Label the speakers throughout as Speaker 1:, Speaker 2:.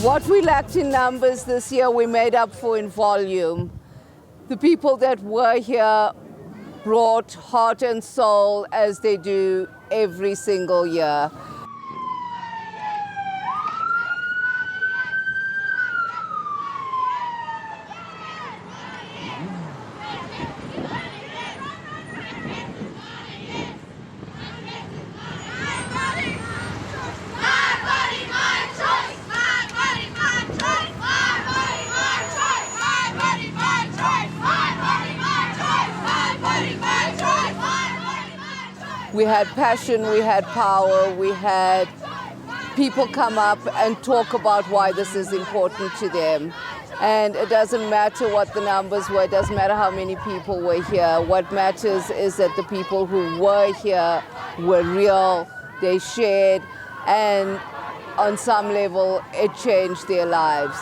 Speaker 1: What we lacked in numbers this year, we made up for in volume. The people that were here brought heart and soul as they do every single year. We had passion, we had power, we had people come up and talk about why this is important to them. And it doesn't matter what the numbers were, it doesn't matter how many people were here. What matters is that the people who were here were real, they shared, and on some level it changed their lives.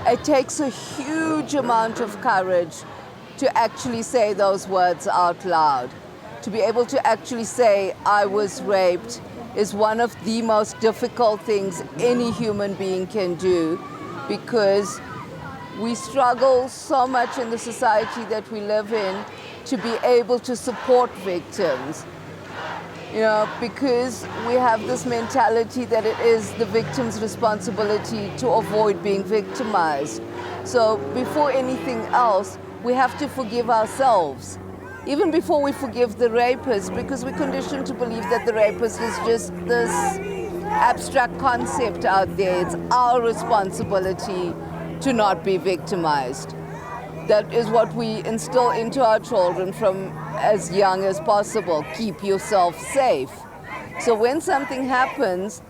Speaker 1: It takes a huge amount of courage to actually say those words out loud. To be able to actually say, I was raped, is one of the most difficult things any human being can do, because we struggle so much in the society that we live in to be able to support victims. You know, because we have this mentality that it is the victim's responsibility to avoid being victimized. So before anything else, we have to forgive ourselves, even before we forgive the rapist, because we're conditioned to believe that the rapist is just this abstract concept out there. It's our responsibility to not be victimized. That is what we instill into our children from as young as possible. Keep yourself safe. So when something happens,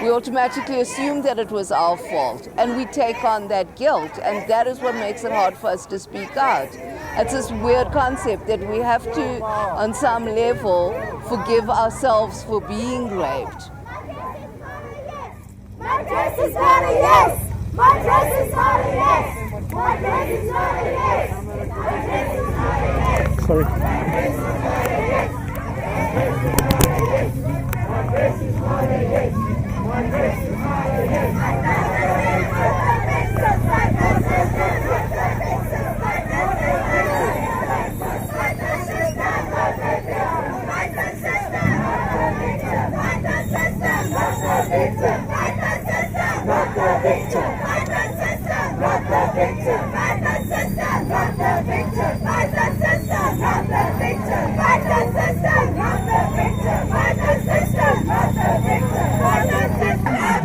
Speaker 1: we automatically assume that it was our fault, and we take on that guilt, and that is what makes it hard for us to speak out. It's this weird concept that we have to, on some level, forgive ourselves for being raped.
Speaker 2: My dress is not a yes! My dress is not a yes! My dress is not a yes! My dress is not a yes!
Speaker 3: Sorry.
Speaker 2: My dress is not a yes! My dress is not a yes! My dress is not a yes! Not the victim! Not the system! Not the victim! Not the system! Not the victim! Not the system! Not the victim! Not the system! Not the victim! Not the system! Not the victim! Not the system! Not the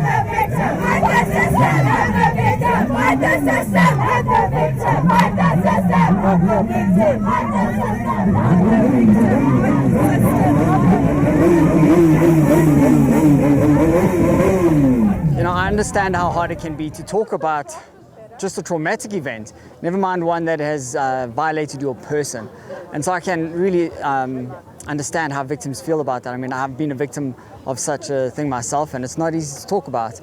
Speaker 2: victim! Not the system! Not the victim! Not the system! Not the victim! Not the system! Not the victim! Not the system! Not the victim!
Speaker 3: You know, I understand how hard it can be to talk about just a traumatic event, never mind one that has violated your person. And so I can really understand how victims feel about that. I mean, I've been a victim of such a thing myself, and it's not easy to talk about.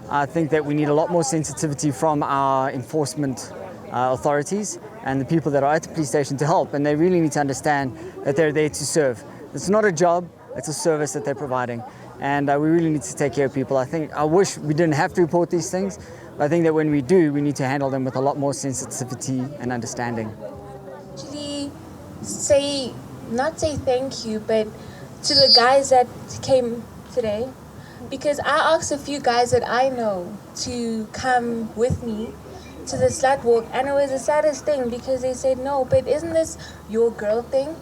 Speaker 3: I think that we need a lot more sensitivity from our enforcement authorities and the people that are at the police station to help, and they really need to understand that they're there to serve. It's not a job, it's a service that they're providing. And we really need to take care of people. I wish we didn't have to report these things, but I think that when we do, we need to handle them with a lot more sensitivity and understanding.
Speaker 4: Actually, not say thank you, but to the guys that came today, because I asked a few guys that I know to come with me to the Slutwalk, and it was the saddest thing because they said, no, but isn't this your girl thing?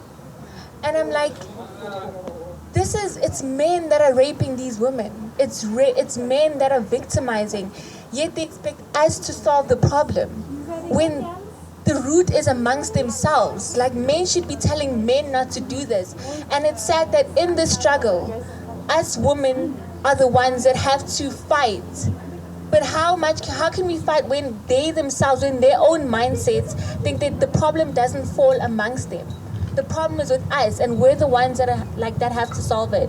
Speaker 4: And I'm like, it's men that are raping these women. It's men that are victimizing. Yet they expect us to solve the problem when the root is amongst themselves. Like, men should be telling men not to do this. And it's sad that in this struggle, us women are the ones that have to fight. But how can we fight when they themselves, in their own mindsets, think that the problem doesn't fall amongst them? The problem is with us, and we're the ones that are like that have to solve it.